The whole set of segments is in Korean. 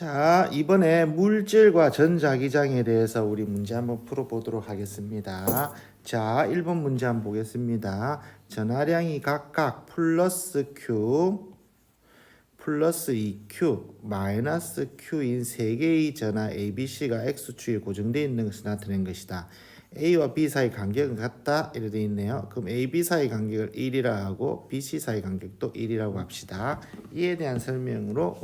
자, 이번에 물질과 전자기장에 대해서 우리 문제 한번 풀어보도록 하겠습니다. 자, 1번 문제 한번 보겠습니다. 전하량이 각각 플러스 Q, 플러스 2Q, 마이너스 Q인 세 개의 전하 ABC가 X축에 고정되어 있는 것을 나타낸 것이다. A와 B 사이 간격은 같다 이렇게 되어 있네요. 그럼 AB 사이 간격을 1이라 하고 BC 사이 간격도 1이라고 합시다. 이에 대한 설명으로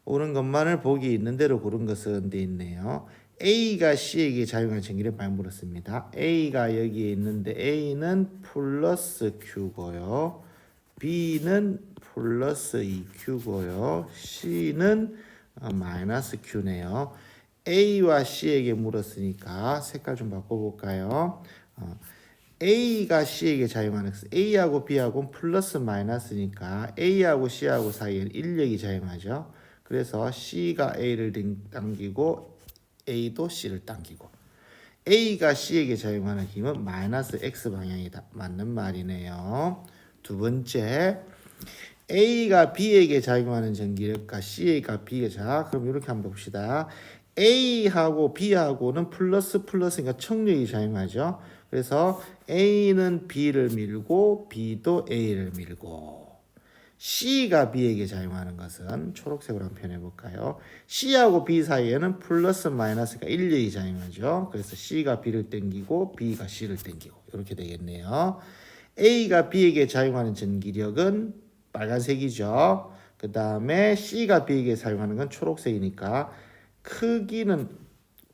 옳은 것만을 보기 있는 대로 고른 것은 돼 있네요. A가 C에게 작용하는 전기를 많이 물었습니다. A가 여기에 있는데 A는 플러스 Q고요. B는 플러스 2Q고요. C는 마이너스 Q네요. A와 C에게 물었으니까 색깔 좀 바꿔볼까요? A가 C에게 작용하는 것은 A하고 B하고는 플러스 마이너스니까 A하고 C하고 사이에는 인력이 작용하죠. 그래서 C가 A를 당기고 A도 C를 당기고 A가 C에게 작용하는 힘은 마이너스 X 방향이다. 맞는 말이네요. 두 번째, A가 B에게 작용하는 전기력과 C가 B에게 그럼 이렇게 한번 봅시다. A하고 B하고는 플러스니까 청력이 작용하죠. 그래서 A는 B를 밀고 B도 A를 밀고 C가 B에게 작용하는 것은 초록색으로 한번 표현해 볼까요? C하고 B 사이에는 플러스 마이너스가 인력이 작용하죠. 그래서 C가 B를 당기고 B가 C를 당기고 이렇게 되겠네요. A가 B에게 작용하는 전기력은 빨간색이죠. 그 다음에 C가 B에게 사용하는 건 초록색이니까 크기는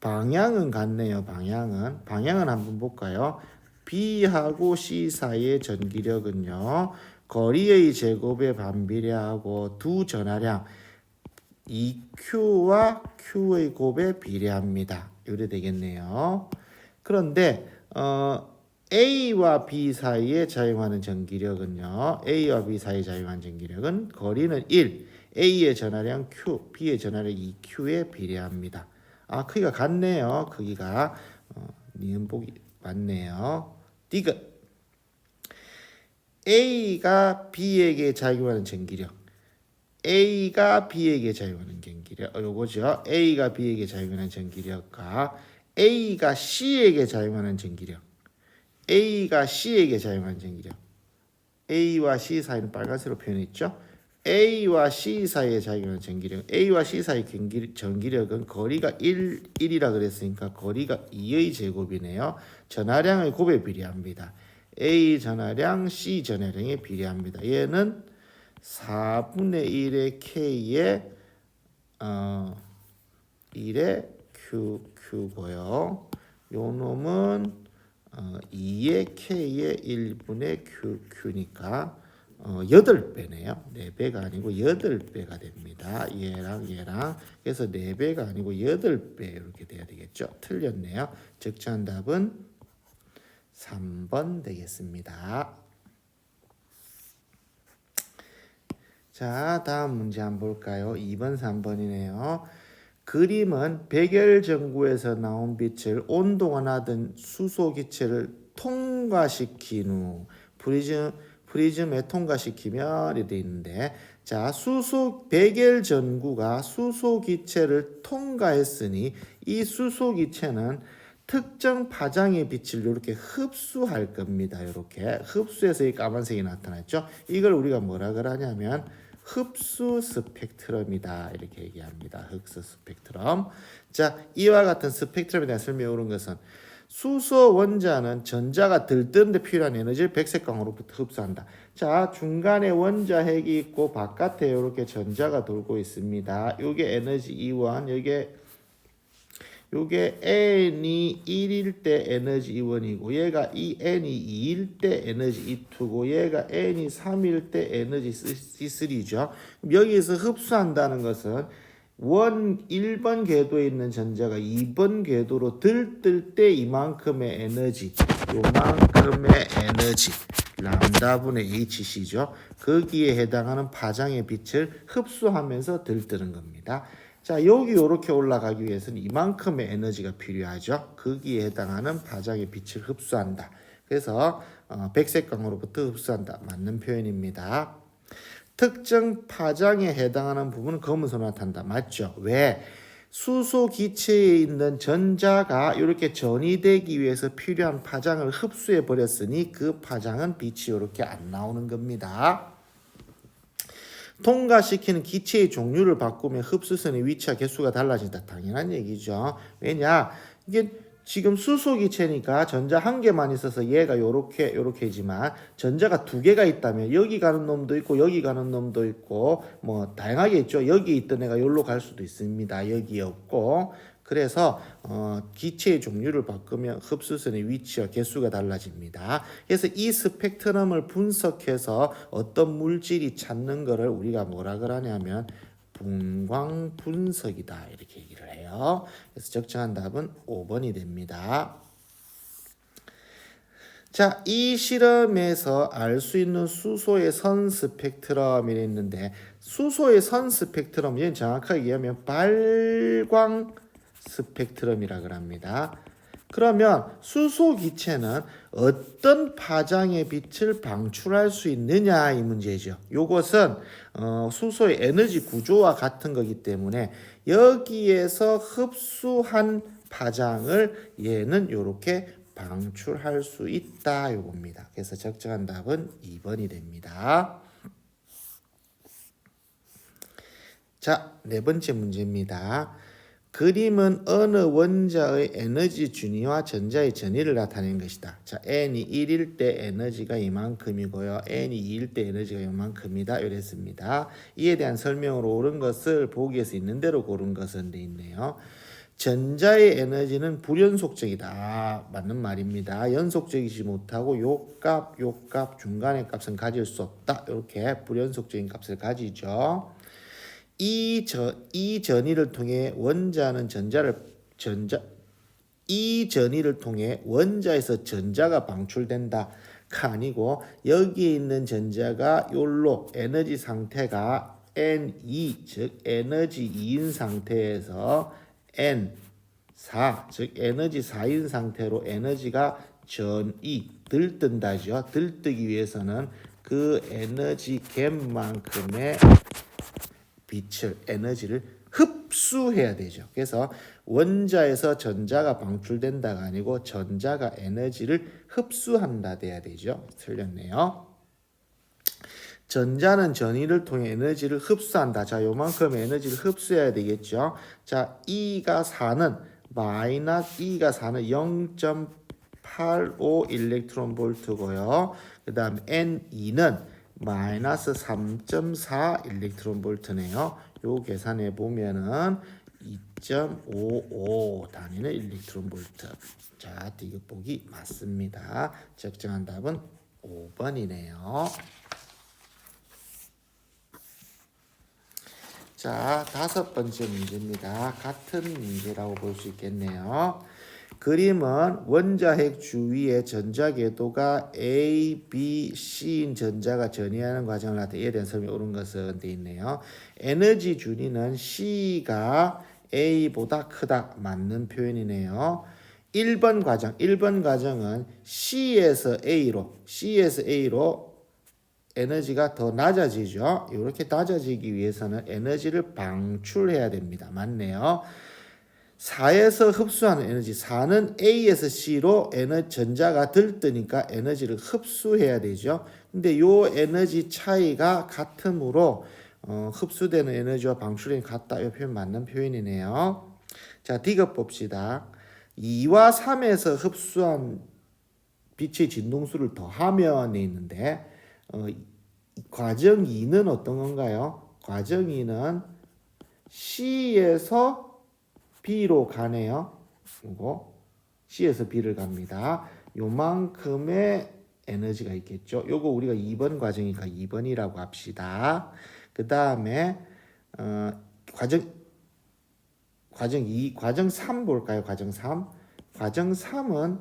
방향은 같네요. 방향은 한번 볼까요? B하고 C 사이의 전기력은요. 거리의 제곱에 반비례하고 두 전하량 2Q와 Q의 곱에 비례합니다. 이래 되겠네요. 그런데 A와 B 사이에 작용하는 전기력은요. A와 B 사이에 작용하는 전기력은 거리는 1, A의 전하량 Q, B의 전하량 2Q에 비례합니다. 크기가 같네요. 크기가 니은복이 맞네요. 디귿. A가 B에게 작용하는 전기력. A가 B에게 작용하는 전기력. 요거죠. A가 B에게 작용하는 전기력과 A가 C에게 작용하는 전기력. A가 C에게 작용하는 전기력. A와 C 사이는 빨간색으로 표현했죠. A와 C 사이에 작용하는 전기력. A와 C 사이 전기력은 거리가 1이라 그랬으니까 거리가 2의 제곱이네요. 전하량의 곱에 비례합니다. A 전하량, C 전하량에 비례합니다. 얘는 4분의 1의 K에 1의 Q고요. 요 놈은 2의 K에 1분의 QQ니까 8배네요. 4배가 아니고 8배가 됩니다. 얘랑 그래서 4배가 아니고 8배 이렇게 돼야 되겠죠. 틀렸네요. 적절한 답은 3번 되겠습니다. 자, 다음 문제 한번 볼까요? 2번, 3번이네요. 그림은 백열전구에서 나온 빛을 온도가 수소 기체를 통과시킨 후 프리즘에 통과시키면 이렇게 돼 있는데, 자, 백열전구가 수소 기체를 통과했으니 이 수소 기체는 특정 파장의 빛을 이렇게 흡수할 겁니다. 이렇게 흡수해서 이 까만색이 나타났죠. 이걸 우리가 뭐라 그러냐면 흡수 스펙트럼이다 이렇게 얘기합니다. 흡수 스펙트럼. 자, 이와 같은 스펙트럼에 대한 설명을 온 것은 수소 원자는 전자가 들뜨는데 필요한 에너지를 백색광으로부터 흡수한다. 자, 중간에 원자 핵이 있고 바깥에 이렇게 전자가 돌고 있습니다. 이게 에너지 이원, 요게 n이 1일 때 에너지 이원이고 얘가 이 n이 2일 때 에너지 E2고 얘가 n이 3일 때 에너지 C3죠. 여기서 흡수한다는 것은 1번 궤도에 있는 전자가 2번 궤도로 들뜰 때 요만큼의 에너지 람다분의 hc죠. 거기에 해당하는 파장의 빛을 흡수하면서 들뜨는 겁니다. 자, 여기 이렇게 올라가기 위해서는 이만큼의 에너지가 필요하죠. 거기에 해당하는 파장의 빛을 흡수한다. 그래서 백색광으로부터 흡수한다. 맞는 표현입니다. 특정 파장에 해당하는 부분은 검은색으로 나타난다. 맞죠? 왜? 수소 기체에 있는 전자가 이렇게 전이되기 위해서 필요한 파장을 흡수해 버렸으니 그 파장은 빛이 이렇게 안 나오는 겁니다. 통과시키는 기체의 종류를 바꾸면 흡수선의 위치와 개수가 달라진다. 당연한 얘기죠. 왜냐? 이게 지금 수소 기체니까 전자 한 개만 있어서 얘가 요렇게지만 전자가 두 개가 있다면 여기 가는 놈도 있고 여기 가는 놈도 있고 뭐 다양하게 있죠. 여기 있던 애가 여기로 갈 수도 있습니다. 여기에 없고. 그래서 기체의 종류를 바꾸면 흡수선의 위치와 개수가 달라집니다. 그래서 이 스펙트럼을 분석해서 어떤 물질이 찾는 거를 우리가 뭐라 그러냐면 분광 분석이다 이렇게 얘기를 해요. 그래서 적정한 답은 5번이 됩니다. 자, 이 실험에서 알 수 있는 수소의 선 스펙트럼이 있는데 수소의 선 스펙트럼 얘는 정확하게 얘기하면 발광 스펙트럼이라 그럽니다. 그러면 수소 기체는 어떤 파장의 빛을 방출할 수 있느냐 이 문제죠. 요것은 수소의 에너지 구조와 같은 거기 때문에 여기에서 흡수한 파장을 얘는 이렇게 방출할 수 있다 요겁니다. 그래서 적정한 답은 2번이 됩니다. 자, 네 번째 문제입니다. 그림은 어느 원자의 에너지 준위와 전자의 전위를 나타낸 것이다. 자, n이 1일 때 에너지가 이만큼이고요. n이 2일 때 에너지가 이만큼이다. 이랬습니다. 이에 대한 설명으로 옳은 것을 보기에서 있는 대로 고른 것은 돼 있네요. 전자의 에너지는 불연속적이다. 맞는 말입니다. 연속적이지 못하고 요 값 중간의 값은 가질 수 없다. 이렇게 불연속적인 값을 가지죠. 이 전위를 통해 이 전위를 통해 원자에서 전자가 방출된다가 아니고 여기에 있는 전자가 요로 에너지 상태가 N2 즉 에너지 2인 상태에서 N4 즉 에너지 4인 상태로 에너지가 전이 들뜬다죠. 들뜨기 위해서는 그 에너지 갭만큼의 빛을 에너지를 흡수해야 되죠. 그래서 원자에서 전자가 방출된다가 아니고 전자가 에너지를 흡수한다 돼야 되죠. 틀렸네요. 전자는 전위를 통해 에너지를 흡수한다. 자, 요만큼의 에너지를 흡수해야 되겠죠. 자, E가 4는 0.85 일렉트론 볼트고요. 그 다음 N2는 마이너스 3.4 일렉트론 볼트네요. 요 계산해 보면은 2.55 단위는 일렉트론 볼트. 자, 디귿보기 맞습니다. 적정한 답은 5번이네요. 자, 다섯 번째 문제입니다. 같은 문제라고 볼 수 있겠네요. 그림은 원자핵 주위의 전자 궤도가 A, B, C인 전자가 전이하는 과정을 나타내 이에 대한 설명이 옳은 것은 돼 있네요. 에너지 준위는 C가 A보다 크다. 맞는 표현이네요. 1번 과정은 C에서 A로 에너지가 더 낮아지죠. 이렇게 낮아지기 위해서는 에너지를 방출해야 됩니다. 맞네요. 4에서 흡수하는 에너지 4는 A에서 C로 전자가 들뜨니까 에너지를 흡수해야 되죠. 근데 요 에너지 차이가 같으므로 흡수되는 에너지와 방출이 같다. 이 표현 맞는 표현이네요. 자, 디귿 봅시다. 2와 3에서 흡수한 빛의 진동수를 더하면 있는데 과정 2는 어떤 건가요? 과정 2는 C에서 B로 가네요. 그리고 C에서 B를 갑니다. 요만큼의 에너지가 있겠죠. 요거 우리가 2번 과정이니까 2번이라고 합시다. 그 다음에 과정 3 볼까요? 과정 3. 과정 3은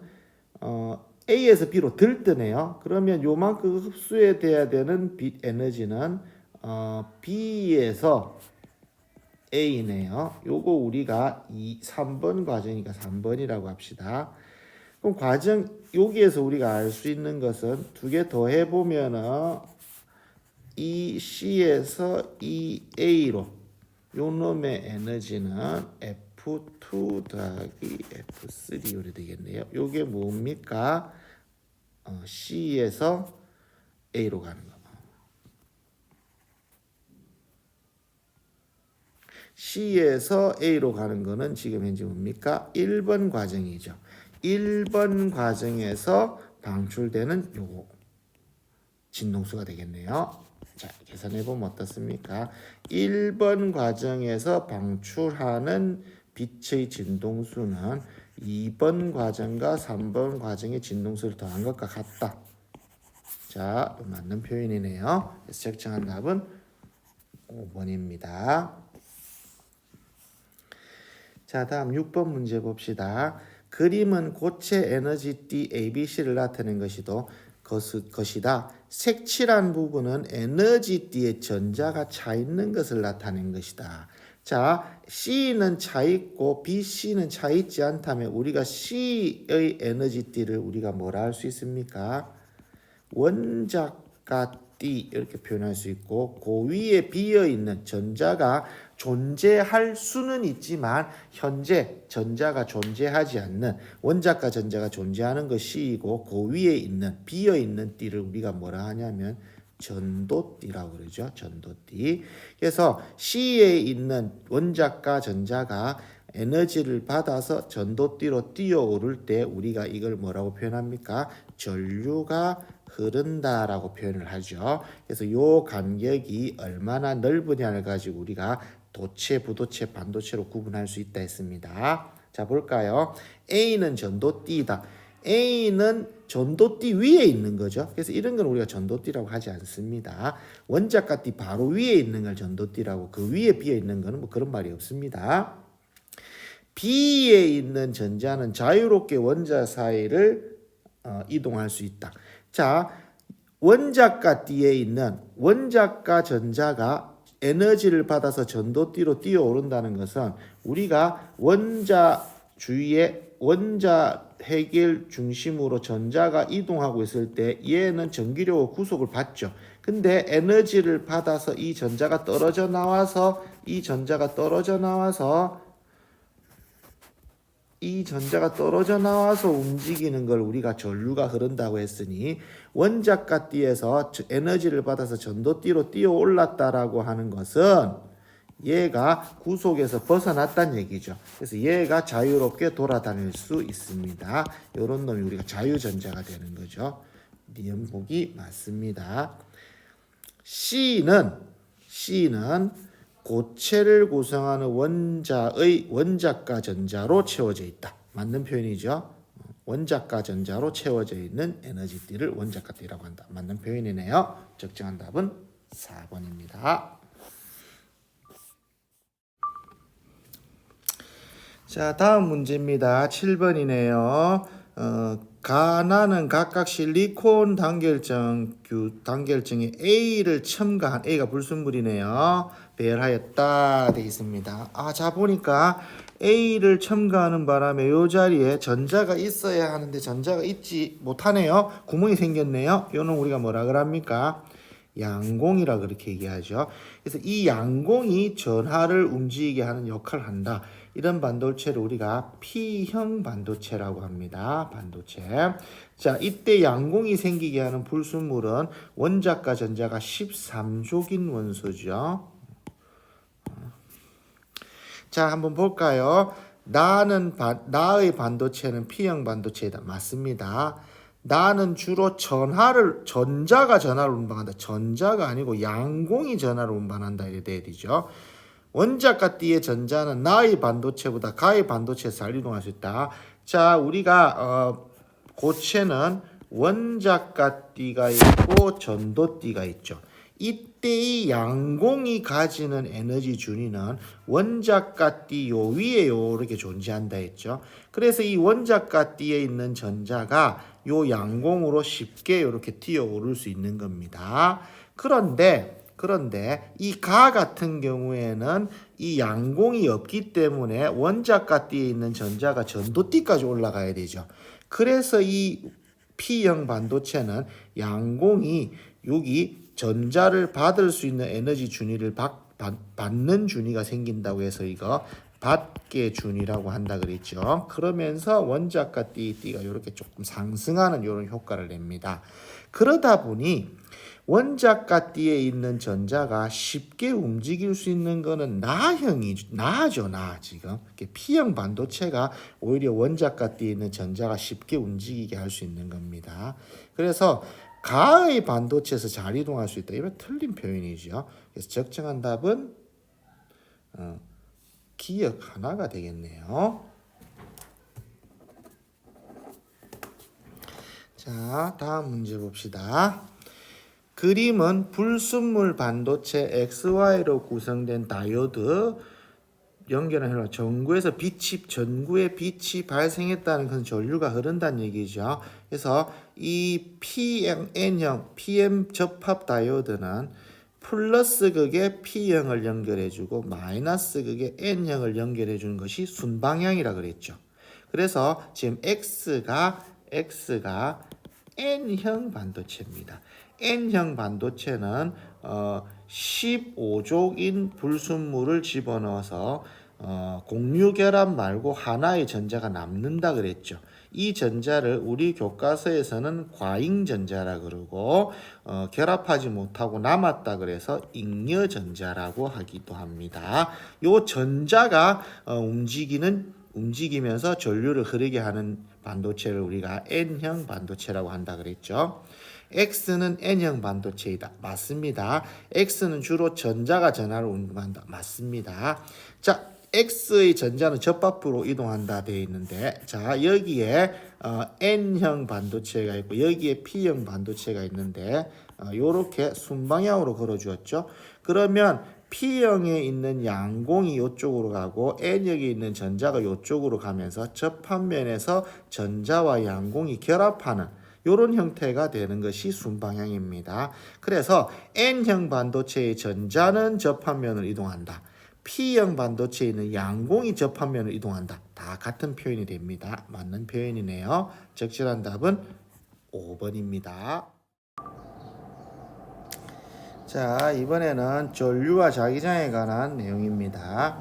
A에서 B로 들뜨네요. 그러면 요만큼 흡수해 돼야 되는 빛 에너지는 B에서 A네요. 요거 우리가 3번 과정이니까 3번이라고 합시다. 그럼 여기에서 우리가 알 수 있는 것은 두 개 더 해보면은 이 C에서 이 A로 요 놈의 에너지는 F2 더하기 F3 요리 되겠네요. 요게 뭡니까? C에서 A로 가는 거. C에서 A로 가는 거는 지금 현재 뭡니까? 1번 과정이죠. 1번 과정에서 방출되는 요거 진동수가 되겠네요. 자, 계산해 보면 어떻습니까? 1번 과정에서 방출하는 빛의 진동수는 2번 과정과 3번 과정의 진동수를 더한 것과 같다. 자, 맞는 표현이네요. 그래서 적정한 답은 5번입니다. 자, 다음 6번 문제 봅시다. 그림은 고체 에너지 띠 ABC를 나타낸 것이다. 색칠한 부분은 에너지 띠의 전자가 차 있는 것을 나타낸 것이다. 자, C는 차 있고 BC는 차 있지 않다면 우리가 C의 에너지 띠를 우리가 뭐라 할 수 있습니까? 원자가 띠 이렇게 표현할 수 있고, 그 위에 비어있는 전자가 존재할 수는 있지만 현재 전자가 존재하지 않는 원자가 전자가 존재하는 것이고, 그 위에 있는 비어있는 띠를 우리가 뭐라 하냐면 전도띠라고 그러죠. 전도띠. 그래서 C에 있는 원자가 전자가 에너지를 받아서 전도띠로 뛰어오를 때 우리가 이걸 뭐라고 표현합니까? 전류가 흐른다라고 표현을 하죠. 그래서 요 간격이 얼마나 넓으냐를 가지고 우리가 도체, 부도체, 반도체로 구분할 수 있다 했습니다. 자, 볼까요? A는 전도띠이다. A는 전도띠 위에 있는 거죠. 그래서 이런 건 우리가 전도띠라고 하지 않습니다. 원자가 띠 바로 위에 있는 걸 전도띠라고, 그 위에 비어 있는 거는 뭐 그런 말이 없습니다. B에 있는 전자는 자유롭게 원자 사이를 이동할 수 있다. 자, 원자가 띠에 있는 원자가 전자가 에너지를 받아서 전도띠로 뛰어오른다는 것은 우리가 원자 주위에 원자 핵을 중심으로 전자가 이동하고 있을 때 얘는 전기력으로 구속을 받죠. 근데 에너지를 받아서 이 전자가 떨어져 나와서 움직이는 걸 우리가 전류가 흐른다고 했으니, 원자가 띠에서 에너지를 받아서 전도띠로 뛰어 올랐다라고 하는 것은 얘가 구속에서 벗어났다는 얘기죠. 그래서 얘가 자유롭게 돌아다닐 수 있습니다. 이런 놈이 우리가 자유전자가 되는 거죠. 니은 보기 맞습니다. C는 고체를 구성하는 원자의 원자가 전자로 채워져 있다. 맞는 표현이죠. 원자가 전자로 채워져 있는 에너지띠를 원자가띠라고 한다. 맞는 표현이네요. 적정한 답은 4번입니다. 자, 다음 문제입니다. 7번이네요. 가나는 각각 실리콘 단결정에 A를 첨가한, A가 불순물이네요. 배열하였다 되어 있습니다. 자, 보니까 A를 첨가하는 바람에 이 자리에 전자가 있어야 하는데 전자가 있지 못하네요. 구멍이 생겼네요. 이는 우리가 뭐라 그럽니까? 양공이라 그렇게 얘기하죠. 그래서 이 양공이 전하를 움직이게 하는 역할을 한다. 이런 반도체를 우리가 P형 반도체라고 합니다. 반도체. 자, 이때 양공이 생기게 하는 불순물은 원자가 전자가 13족인 원소죠. 자, 한번 볼까요? 나의 반도체는 P형 반도체이다. 맞습니다. 나는 주로 전자가 전하를 운반한다. 전자가 아니고 양공이 전하를 운반한다. 이래 돼야 되죠. 원자가 띠의 전자는 나의 반도체보다 가의 반도체에서 잘 이동할 수 있다. 자, 우리가 고체는 원자가 띠가 있고 전도띠가 있죠. 이때의 양공이 가지는 에너지 준위는 원자가 띠 요 위에 요렇게 존재한다 했죠. 그래서 이 원자가 띠에 있는 전자가 요 양공으로 쉽게 이렇게 뛰어오를 수 있는 겁니다. 그런데 이 가 같은 경우에는 이 양공이 없기 때문에 원자가 띠에 있는 전자가 전도띠까지 올라가야 되죠. 그래서 이 P형 반도체는 양공이 여기 전자를 받을 수 있는 에너지 준위를 받는 준위가 생긴다고 해서 이거 받게 준위라고 한다 그랬죠. 그러면서 원자과 띠가 이렇게 조금 상승하는 이런 효과를 냅니다. 그러다 보니 원자과 띠에 있는 전자가 쉽게 움직일 수 있는 거는 나죠. 지금 P형 반도체가 오히려 원자과 띠에 있는 전자가 쉽게 움직이게 할 수 있는 겁니다. 그래서 가의 반도체에서 잘 이동할 수 있다. 이건 틀린 표현이죠. 그래서 적정한 답은 기역 하나가 되겠네요. 자, 다음 문제 봅시다. 그림은 불순물 반도체 XY로 구성된 다이오드 연결을 해라. 전구에 빛이 발생했다는 것은 전류가 흐른다는 얘기죠. 그래서 이 N형 PM 접합 다이오드는 플러스 극에 P형을 연결해주고 마이너스 극에 N형을 연결해주는 것이 순방향이라 그랬죠. 그래서 지금 X가 N형 반도체입니다. N형 반도체는 15족인 불순물을 집어넣어서 공유결합 말고 하나의 전자가 남는다 그랬죠. 이 전자를 우리 교과서에서는 과잉전자라 그러고 결합하지 못하고 남았다 그래서 잉여전자라고 하기도 합니다. 요 전자가 움직이면서 전류를 흐르게 하는 반도체를 우리가 N형 반도체라고 한다 그랬죠. X는 N형 반도체이다. 맞습니다. X는 주로 전자가 전하를 운동한다. 맞습니다. 자, X의 전자는 접합부로 이동한다 되어 있는데, 자, 여기에 N형 반도체가 있고 여기에 P형 반도체가 있는데 요렇게 순방향으로 걸어 주었죠. 그러면 P형에 있는 양공이 이쪽으로 가고 N형에 있는 전자가 이쪽으로 가면서 접합면에서 전자와 양공이 결합하는 이런 형태가 되는 것이 순방향입니다. 그래서 N형 반도체의 전자는 접합면을 이동한다. P형 반도체에 있는 양공이 접합면을 이동한다. 다 같은 표현이 됩니다. 맞는 표현이네요. 적절한 답은 5번입니다. 자, 이번에는 전류와 자기장에 관한 내용입니다.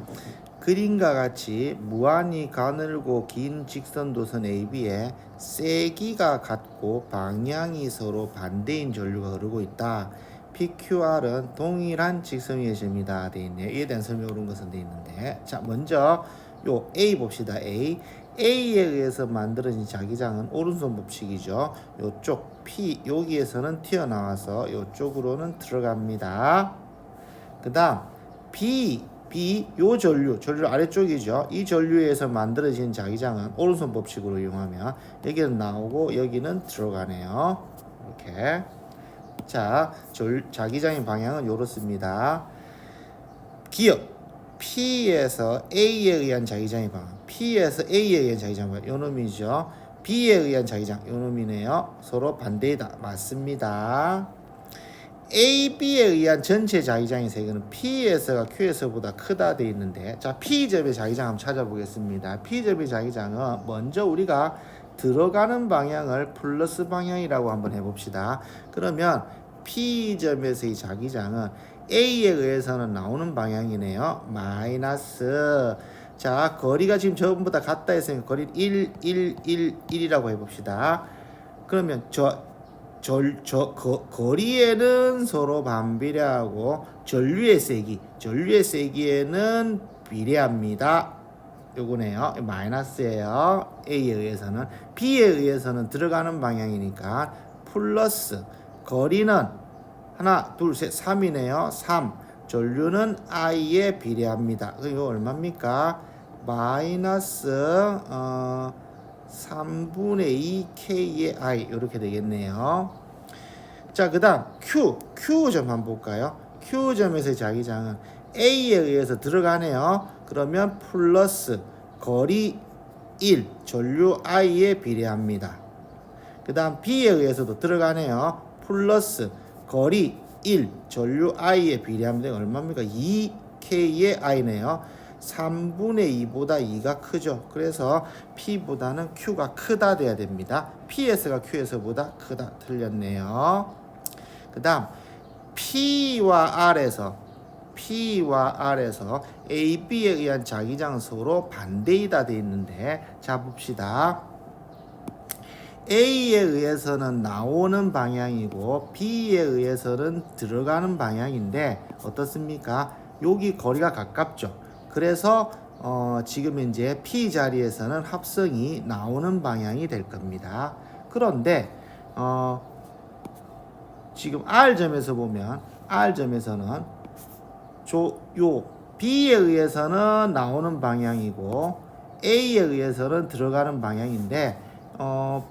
그림과 같이 무한히 가늘고 긴 직선도선 AB에 세기가 같고 방향이 서로 반대인 전류가 흐르고 있다. PQR은 동일한 직선위의 점이다 되어 있네요. 이에 대한 설명을 온 것은 되어 있는데, 자, 먼저 요 A 봅시다. A에 의해서 만들어진 자기장은 오른손 법칙이죠. 요쪽 P 여기에서는 튀어나와서 요쪽으로는 들어갑니다. 그 다음 B 요 전류 아래쪽이죠. 이 전류에서 만들어진 자기장은 오른손 법칙으로 이용하면 여기는 나오고 여기는 들어가네요. 이렇게. 자, 자기장의 방향은 이렇습니다. 기억 P에서 A에 의한 자기장의 방향, P에서 A에 의한 자기장의 방향, 요 놈이죠. B에 의한 자기장, 요 놈이네요. 서로 반대이다. 맞습니다. AB에 의한 전체 자기장의 세기는 P에서가 Q에서보다 크다 되어 있는데, 자, P점의 자기장 한번 찾아보겠습니다. P점의 자기장은 먼저 우리가 들어가는 방향을 플러스 방향이라고 한번 해봅시다. 그러면 P점에서의 자기장은 A에 의해서는 나오는 방향이네요. 마이너스. 자, 거리가 지금 전부 다 같다 했으니까 거리를 1이라고 해봅시다. 그러면 거리에는 서로 반비례하고 전류의 세기에는 비례합니다. 요거네요. 마이너스예요. A에 의해서는. B에 의해서는 들어가는 방향이니까 플러스. 거리는 하나, 둘, 셋, 3이네요. 3. 전류는 I에 비례합니다. 이거 얼마입니까? 마이너스 3분의 2 K의 I 이렇게 되겠네요. 자, 그 다음 Q점 한번 볼까요? Q점에서의 자기장은 A에 의해서 들어가네요. 그러면 플러스 거리 1 전류 I에 비례합니다. 그 다음 B에 의해서도 들어가네요. 플러스 거리 1 전류 I에 비례합니다. 얼마입니까? 2K의 I네요. 3분의 2보다 2가 크죠. 그래서 P보다는 Q가 크다 돼야 됩니다. PS가 QS보다 크다. 틀렸네요. 그 다음 P와 R에서 A, B에 의한 자기장은 서로 반대이다 돼 있는데, 자 봅시다. A에 의해서는 나오는 방향이고 B에 의해서는 들어가는 방향인데 어떻습니까? 여기 거리가 가깝죠. 그래서 지금 이제 P 자리에서는 합성이 나오는 방향이 될 겁니다. 그런데 지금 R점에서 보면 R점에서는 요 B에 의해서는 나오는 방향이고 A에 의해서는 들어가는 방향인데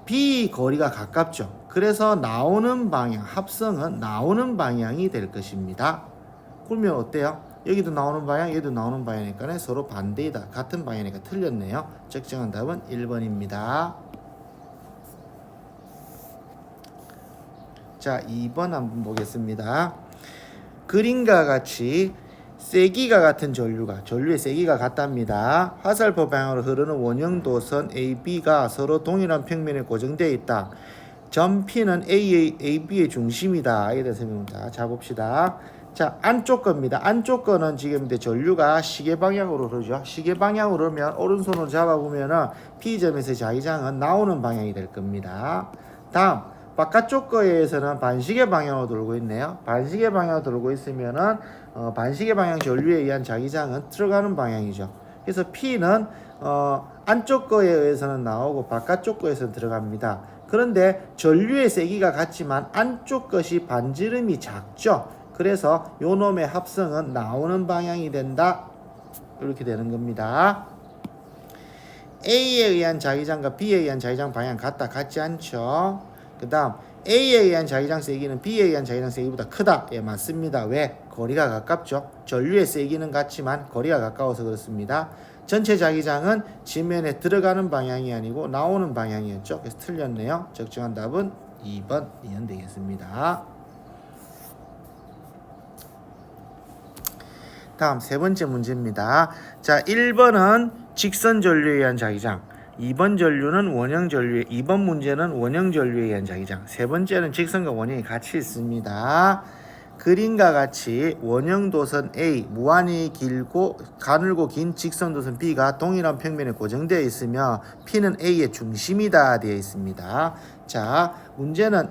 B 거리가 가깝죠. 그래서 나오는 방향, 합성은 나오는 방향이 될 것입니다. 그러면 어때요? 여기도 나오는 방향, 여기도 나오는 방향이니까 서로 반대이다. 같은 방향이니까 틀렸네요. 적정한 답은 1번입니다. 자, 2번 한번 보겠습니다. 그림과 같이 세기가 같은 전류의 세기가 같답니다. 화살표 방향으로 흐르는 원형 도선 AB가 서로 동일한 평면에 고정되어 있다. 점 P는 AB의 중심이다. 이에 대해서 설명합니다. 자 봅시다. 자, 안쪽 겁니다. 안쪽 거는 지금 전류가 시계 방향으로 흐르죠. 시계 방향으로 흐르면 오른손으로 잡아보면은 P점에서 자기장은 나오는 방향이 될 겁니다. 다음 바깥쪽 거에서는 반시계 방향으로 돌고 있네요. 반시계 방향으로 돌고 있으면은 반시계 방향 전류에 의한 자기장은 들어가는 방향이죠. 그래서 P는 안쪽 거에 의해서는 나오고 바깥쪽 거에서는 들어갑니다. 그런데 전류의 세기가 같지만 안쪽 것이 반지름이 작죠. 그래서 요 놈의 합성은 나오는 방향이 된다. 이렇게 되는 겁니다. A에 의한 자기장과 B에 의한 자기장 방향 같지 않죠. 그 다음 A에 의한 자기장 세기는 B에 의한 자기장 세기보다 크다. 예, 맞습니다. 왜? 거리가 가깝죠. 전류의 세기는 같지만 거리가 가까워서 그렇습니다. 전체 자기장은 지면에 들어가는 방향이 아니고 나오는 방향이었죠. 그래서 틀렸네요. 적정한 답은 2번 이현 되겠습니다. 다음 세 번째 문제입니다. 자, 1번은 직선 전류에 의한 자기장, 2번 전류는 원형 전류에, 2번 문제는 원형 전류에 의한 자기장, 세 번째는 직선과 원형이 같이 있습니다. 그림과 같이 원형 도선 A, 무한히 길고 가늘고 긴 직선 도선 B가 동일한 평면에 고정되어 있으며 P는 A의 중심이다 되어 있습니다. 자, 문제는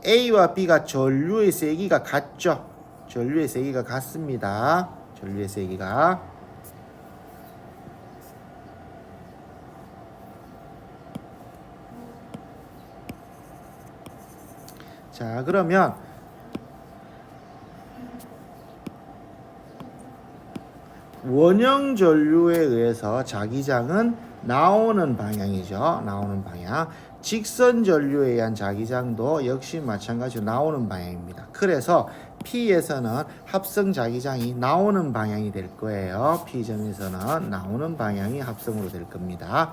A와 B가 전류의 세기가 같죠. 전류의 세기가 같습니다. 전류의 세기가. 자, 그러면 원형 전류에 의해서 자기장은 나오는 방향이죠. 나오는 방향. 직선 전류에 의한 자기장도 역시 마찬가지로 나오는 방향입니다. 그래서 P에서는 합성 자기장이 나오는 방향이 될 거예요. P점에서는 나오는 방향이 합성으로 될 겁니다.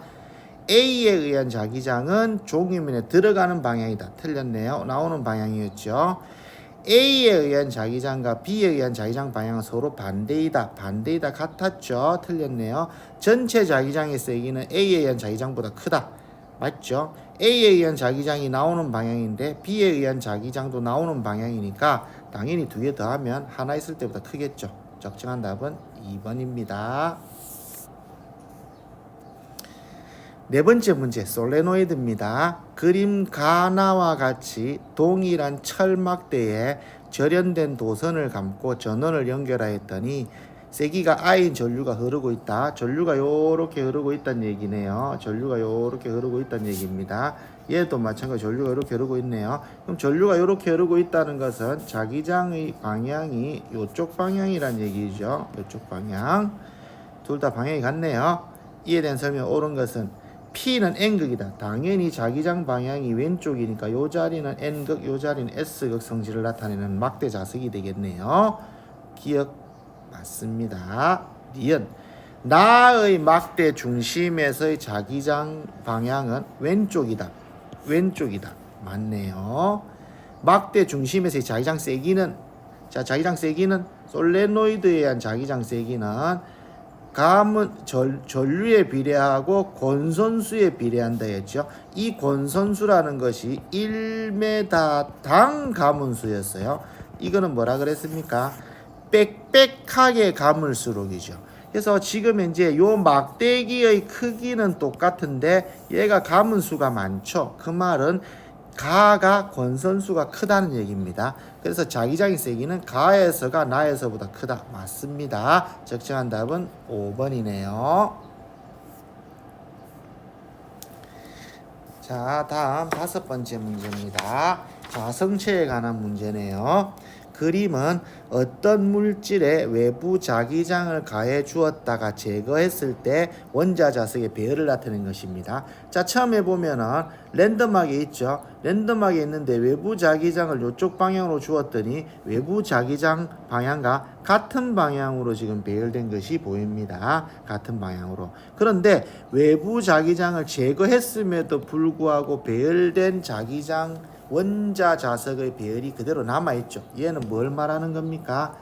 A에 의한 자기장은 종이면에 들어가는 방향이다. 틀렸네요. 나오는 방향이었죠. A에 의한 자기장과 B에 의한 자기장 방향은 서로 반대이다. 반대이다 같았죠. 틀렸네요. 전체 자기장의 세기는 A에 의한 자기장보다 크다. 맞죠? A에 의한 자기장이 나오는 방향인데 B에 의한 자기장도 나오는 방향이니까 당연히 두 개 더하면 하나 있을 때보다 크겠죠. 적정한 답은 2번입니다. 네 번째 문제, 솔레노이드입니다. 그림 가나와 같이 동일한 철막대에 절연된 도선을 감고 전원을 연결하였더니 세기가 I인 전류가 흐르고 있다. 전류가 요렇게 흐르고 있다는 얘기네요. 전류가 요렇게 흐르고 있다는 얘기입니다. 얘도 마찬가지로 전류가 이렇게 흐르고 있네요. 그럼 전류가 이렇게 흐르고 있다는 것은 자기장의 방향이 요쪽 방향이란 얘기죠. 요쪽 방향. 둘 다 방향이 같네요. 이에 대한 설명 옳은 것은 P는 N극이다. 당연히 자기장 방향이 왼쪽이니까 요 자리는 N극, 요 자리는 S극 성질을 나타내는 막대 자석이 되겠네요. 기억 맞습니다. 니은 나의 막대 중심에서의 자기장 방향은 왼쪽이다. 왼쪽이다. 맞네요. 막대 중심에서의 자기장 세기는, 자, 자기장 세기는 솔레노이드에 의한 자기장 세기는 전류에 비례하고 권선수에 비례한다 했죠. 이 권선수라는 것이 1m당 가문수였어요. 이거는 뭐라 그랬습니까? 빽빽하게 감을수록이죠. 그래서 지금 이제 요 막대기의 크기는 똑같은데 얘가 감은 수가 많죠. 그 말은 가가 권선수가 크다는 얘기입니다. 그래서 자기장의 세기는 가에서가 나에서보다 크다. 맞습니다. 적정한 답은 5번이네요. 자, 다음 5번째 문제입니다. 자성체에 관한 문제네요. 그림은 어떤 물질에 외부 자기장을 가해 주었다가 제거했을 때 원자 자석의 배열을 나타낸 것입니다. 자, 처음에 보면은 랜덤하게 있죠. 랜덤하게 있는데 외부 자기장을 이쪽 방향으로 주었더니 외부 자기장 방향과 같은 방향으로 지금 배열된 것이 보입니다. 같은 방향으로. 그런데 외부 자기장을 제거했음에도 불구하고 배열된 자기장 원자 자석의 배열이 그대로 남아있죠. 얘는 뭘 말하는 겁니까?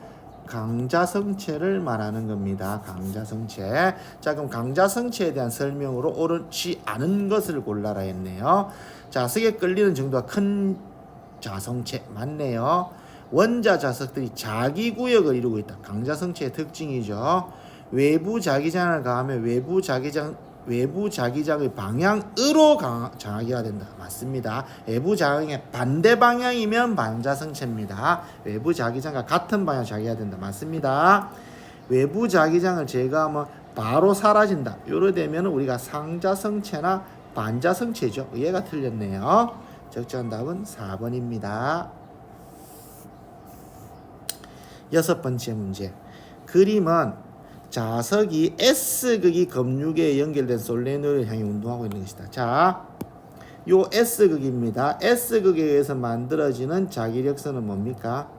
강자성체를 말하는 겁니다. 강자성체. 자, 그럼 강자성체에 대한 설명으로 옳지 않은 것을 골라라 했네요. 자석에 끌리는 정도가 큰 자성체 맞네요. 원자 자석들이 자기 구역을 이루고 있다. 강자성체의 특징이죠. 외부 자기장을 가하면 외부 자기장의 방향으로 장하기가 된다. 맞습니다. 외부 자기장의 반대 방향이면 반자성체입니다. 외부 자기장과 같은 방향 장하기가 된다. 맞습니다. 외부 자기장을 제거하면 바로 사라진다. 요래 되면 우리가 상자성체나 반자성체죠. 얘가 틀렸네요. 적절한 답은 4번입니다. 6번째 문제. 그림은 자석이 S극이 검유계에 연결된 솔레노이드를 향해 운동하고 있는 것이다. 자, 요 S극입니다. S극에 의해서 만들어지는 자기력선은 뭡니까?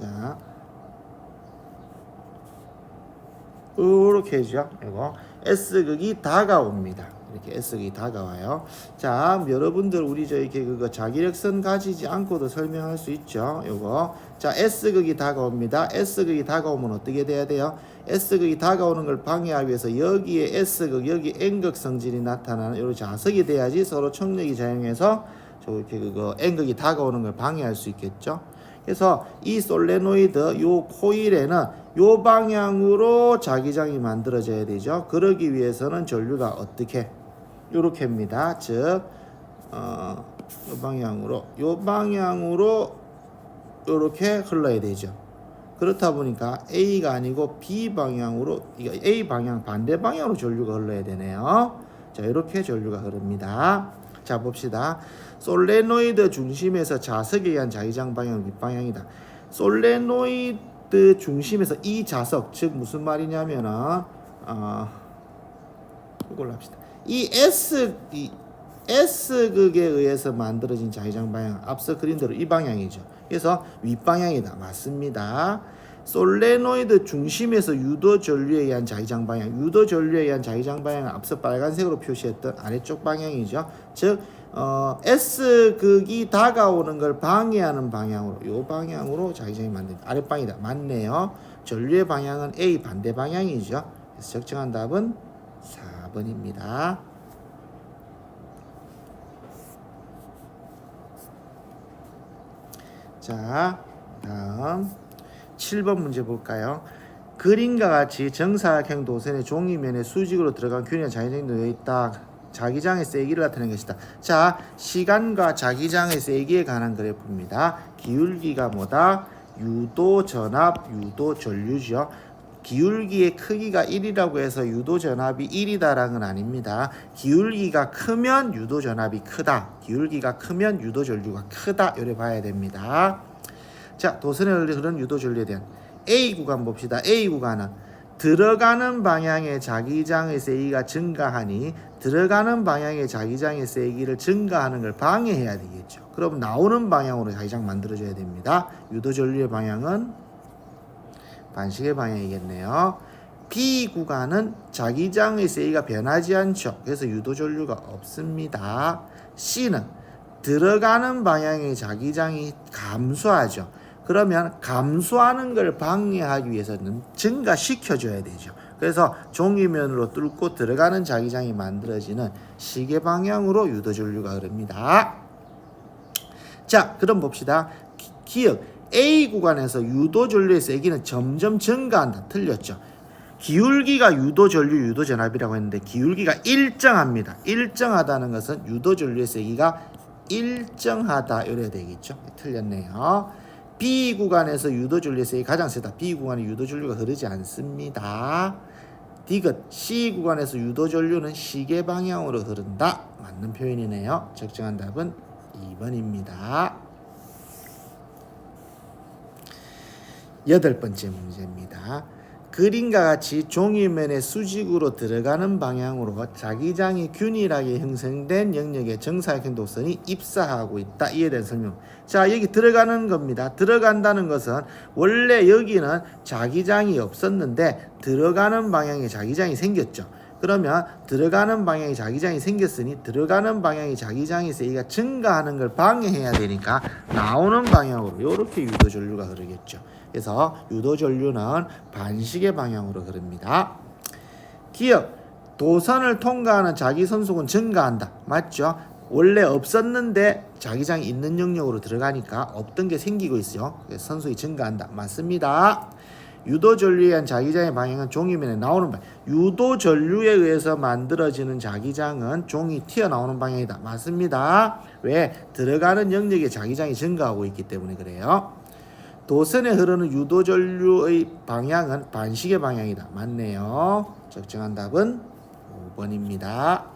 자, 이렇게 해주죠. 이거 S극이 다가옵니다. 이렇게 S극이 다가와요. 자, 여러분들 우리 이렇게 그거 자기력선 가지지 않고도 설명할 수 있죠. 요거. 자, S극이 다가옵니다. S극이 다가오면 어떻게 돼야 돼요? S극이 다가오는 걸 방해하기 위해서 여기에 S극, 여기 N극 성질이 나타나는 이런 자석이 돼야지 서로 청력이 작용해서 저렇게 그거 N극이 다가오는 걸 방해할 수 있겠죠. 그래서 이 솔레노이드 요 코일에는 요 방향으로 자기장이 만들어져야 되죠. 그러기 위해서는 전류가 어떻게 요렇게입니다. 즉 요 방향으로 요렇게 흘러야 되죠. 그렇다 보니까 A가 아니고 B 방향으로 A 방향 반대 방향으로 전류가 흘러야 되네요. 자, 이렇게 전류가 흐릅니다. 자, 봅시다. 솔레노이드 중심에서 자석에 의한 자기장 방향은 윗방향이다. 솔레노이드 중심에서 이 자석, 즉 무슨 말이냐면은 이걸로 합시다. 이 S극에 의해서 만들어진 자기장 방향, 앞서 그린 대로 이 방향이죠. 그래서 윗방향이다. 맞습니다. 솔레노이드 중심에서 유도 전류에 의한 자기장 방향, 유도 전류에 의한 자기장 방향은 앞서 빨간색으로 표시했던 아래쪽 방향이죠. 즉 S극이 다가오는 걸 방해하는 방향으로, 요 방향으로 자기장이 만듭니다. 아랫방이다. 맞네요. 전류의 방향은 A 반대 방향이죠. 그래서 적정한 답은 4번입니다. 자, 다음 7번 문제 볼까요? 그림과 같이 정사각형 도선의 종이면에 수직으로 들어간 균일한 자기장이 놓여 있다. 자기장의 세기를 나타내는 것이다. 자, 시간과 자기장의 세기에 관한 그래프입니다. 기울기가 뭐다? 유도 전압, 유도 전류죠. 기울기의 크기가 1이라고 해서 유도 전압이 1이다라는 건 아닙니다. 기울기가 크면 유도 전압이 크다. 기울기가 크면 유도 전류가 크다. 이래 봐야 됩니다. 자, 도선에 흐르는 유도 전류에 대한 A 구간 봅시다. A 구간은 들어가는 방향의 자기장의 세기가 증가하니 들어가는 방향의 자기장의 세기를 증가하는 걸 방해해야 되겠죠. 그럼 나오는 방향으로 자기장 만들어줘야 됩니다. 유도 전류의 방향은 반식의 방향이겠네요. B 구간은 자기장의 세기가 변하지 않죠. 그래서 유도 전류가 없습니다. C는 들어가는 방향의 자기장이 감소하죠. 그러면 감소하는 걸 방해하기 위해서는 증가시켜줘야 되죠. 그래서 종이면으로 뚫고 들어가는 자기장이 만들어지는 시계 방향으로 유도전류가 흐릅니다. 자, 그럼 봅시다. 기억 A 구간에서 유도전류의 세기는 점점 증가한다. 틀렸죠. 기울기가 유도전류, 유도전압이라고 했는데 기울기가 일정합니다. 일정하다는 것은 유도전류의 세기가 일정하다 이래야 되겠죠. 틀렸네요. B 구간에서 유도전류의 세기 가장 세다. B 구간에 유도전류가 흐르지 않습니다. 디귿 C 구간에서 유도전류는 시계 방향으로 흐른다. 맞는 표현이네요. 적정한 답은 2번입니다. 8번째 문제입니다. 그림과 같이 종이면에 수직으로 들어가는 방향으로 자기장이 균일하게 형성된 영역의 정사각형 곡선이 입사하고 있다. 이에 대한 설명. 자, 여기 들어가는 겁니다. 들어간다는 것은 원래 여기는 자기장이 없었는데 들어가는 방향에 자기장이 생겼죠. 그러면 들어가는 방향에 자기장이 생겼으니 들어가는 방향에 자기장의 세기가 증가하는 걸 방해해야 되니까 나오는 방향으로 이렇게 유도전류가 흐르겠죠. 그래서 유도전류는 반시계 방향으로 흐릅니다. 기억, 도선을 통과하는 자기선속은 증가한다. 맞죠? 원래 없었는데 자기장이 있는 영역으로 들어가니까 없던 게 생기고 있어요. 그래서 선속이 증가한다. 맞습니다. 유도전류에 의한 자기장의 방향은 종이면에 나오는 방향. 유도전류에 의해서 만들어지는 자기장은 종이 튀어나오는 방향이다. 맞습니다. 왜? 들어가는 영역에 자기장이 증가하고 있기 때문에 그래요. 도선에 흐르는 유도전류의 방향은 반시계 방향이다. 맞네요. 적정한 답은 5번입니다.